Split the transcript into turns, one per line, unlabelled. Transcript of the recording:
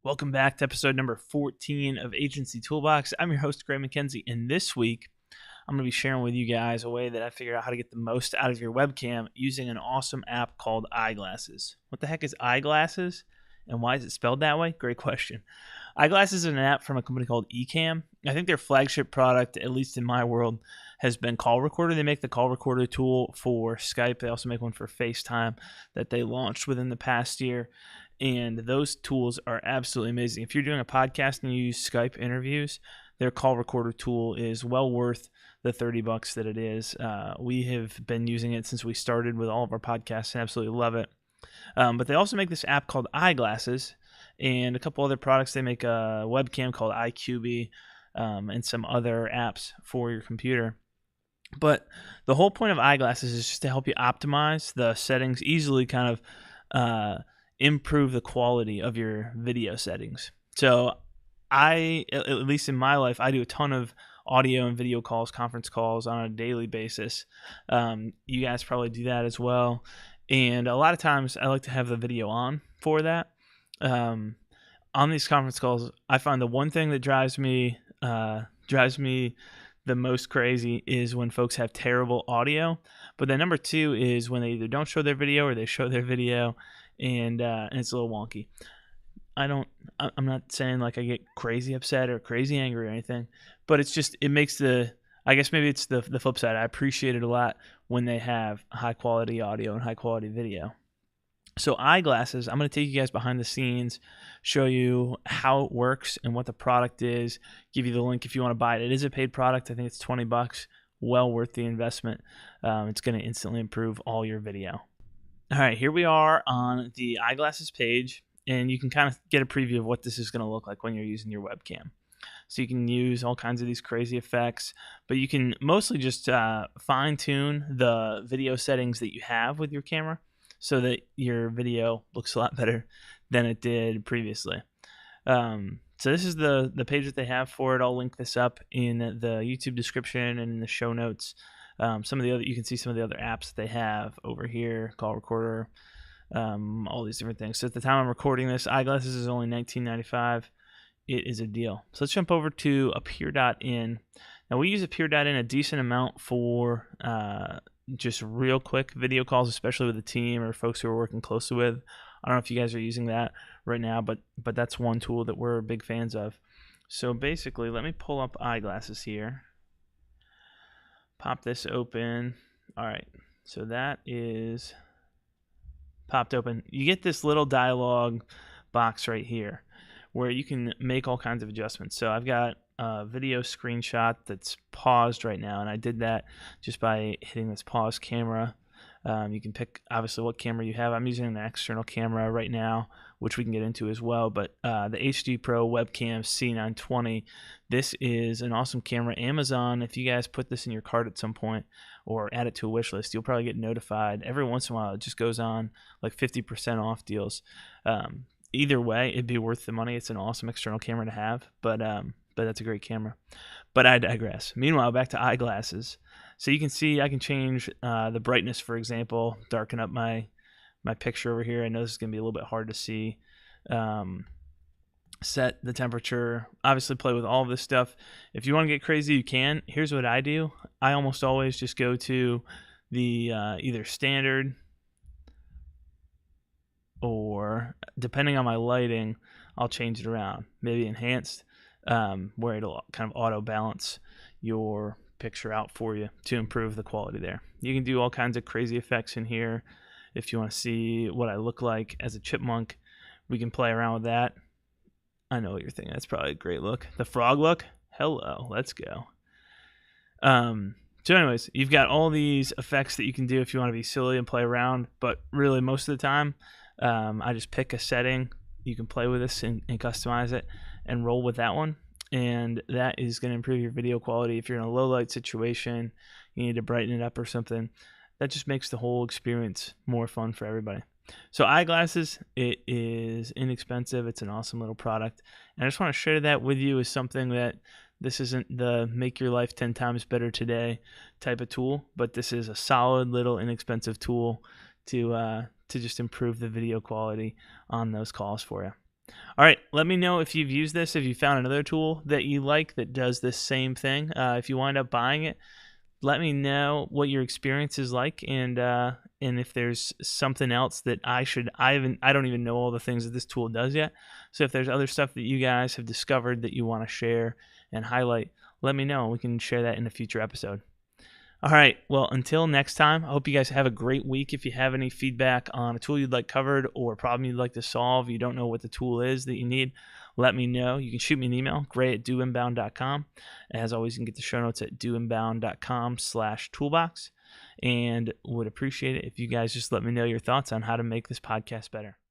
Welcome back to episode number 14 of Agency Toolbox. I'm your host, Greg McKenzie, and this week I'm going to be sharing with you guys a way that I figured out how to get the most out of your webcam using an awesome app called iGlasses. What the heck is iGlasses, and why is it spelled that way? Great question. iGlasses is an app from a company called Ecamm. I think their flagship product, at least in my world, has been Call Recorder. They make the Call Recorder tool for Skype. They also make one for FaceTime that they launched within the past year. And those tools are absolutely amazing. If you're doing a podcast and you use Skype interviews, their Call Recorder tool is well worth the $30 that it is. We have been using it since we started with all of our podcasts and absolutely love it. But they also make this app called iGlasses and a couple other products. They make a webcam called iQB and some other apps for your computer. But the whole point of iGlasses is just to help you optimize the settings, easily kind of improve the quality of your video settings. So at least in my life, I do a ton of audio and video calls, conference calls on a daily basis. You guys probably do that as well. And a lot of times I like to have the video on for that. On these conference calls, I find the one thing that drives me the most crazy is when folks have terrible audio. But then number two is when they either don't show their video or they show their video and it's a little wonky. I'm not saying like I get crazy upset or crazy angry or anything, but it's just, it makes I guess maybe it's the flip side. I appreciate it a lot when they have high quality audio and high quality video. So iGlasses, I'm going to take you guys behind the scenes, show you how it works and what the product is, give you the link if you want to buy it. It is a paid product. I think it's $20, well worth the investment. It's going to instantly improve all your video. All right, here we are on the iGlasses page, and you can kind of get a preview of what this is going to look like when you're using your webcam. So you can use all kinds of these crazy effects, but you can mostly just fine-tune the video settings that you have with your camera so that your video looks a lot better than it did previously. So this is the page that they have for it. I'll link this up in the YouTube description and in the show notes. You can see some of the other apps that they have over here, Call Recorder, all these different things. So at the time I'm recording this, iGlasses is only $19.95. It is a deal. So let's jump over to Appear.in. Now we use Appear.in a decent amount for just real quick video calls, especially with a team or folks who are working closely with. I don't know if you guys are using that right now, but that's one tool that we're big fans of. So basically, let me pull up iGlasses here. Pop this open. All right, so that is popped open. You get this little dialog box right here where you can make all kinds of adjustments. So I've got a video screenshot that's paused right now, and I did that just by hitting this pause camera. You can pick obviously what camera you have. I'm using an external camera right now, which we can get into as well, but the HD Pro Webcam C920, this is an awesome camera. Amazon, if you guys put this in your cart at some point or add it to a wish list, you'll probably get notified. Every once in a while it just goes on like 50% off deals. Either way, it'd be worth the money. It's an awesome external camera to have, but that's a great camera. But I digress. Meanwhile, back to iGlasses. So you can see I can change the brightness, for example, darken up my picture over here. I know this is going to be a little bit hard to see. Set the temperature. Obviously play with all of this stuff. If you want to get crazy, you can. Here's what I do. I almost always just go to the either standard or, depending on my lighting, I'll change it around. Maybe enhanced, where it'll kind of auto balance your picture out for you to improve the quality there. You can do all kinds of crazy effects in here. If you want to see what I look like as a chipmunk, we can play around with that. I know what you're thinking. That's probably a great look. The frog look? Hello, let's go. So anyways, you've got all these effects that you can do if you want to be silly and play around, but really most of the time, I just pick a setting. You can play with this and customize it and roll with that one. And that is going to improve your video quality. If you're in a low light situation, you need to brighten it up or something, that just makes the whole experience more fun for everybody. So iGlasses, it is inexpensive. It's an awesome little product. And I just want to share that with you as something that this isn't the make your life 10 times better today type of tool, but this is a solid little inexpensive tool to just improve the video quality on those calls for you. All right, let me know if you've used this, if you found another tool that you like that does this same thing. If you wind up buying it, let me know what your experience is like, and if there's something else that I don't even know all the things that this tool does yet. So if there's other stuff that you guys have discovered that you want to share and highlight, let me know. We can share that in a future episode. All right. Well, until next time, I hope you guys have a great week. If you have any feedback on a tool you'd like covered or a problem you'd like to solve, you don't know what the tool is that you need, let me know. You can shoot me an email, gray@doinbound.com. As always, you can get the show notes at doinbound.com/toolbox, and would appreciate it if you guys just let me know your thoughts on how to make this podcast better.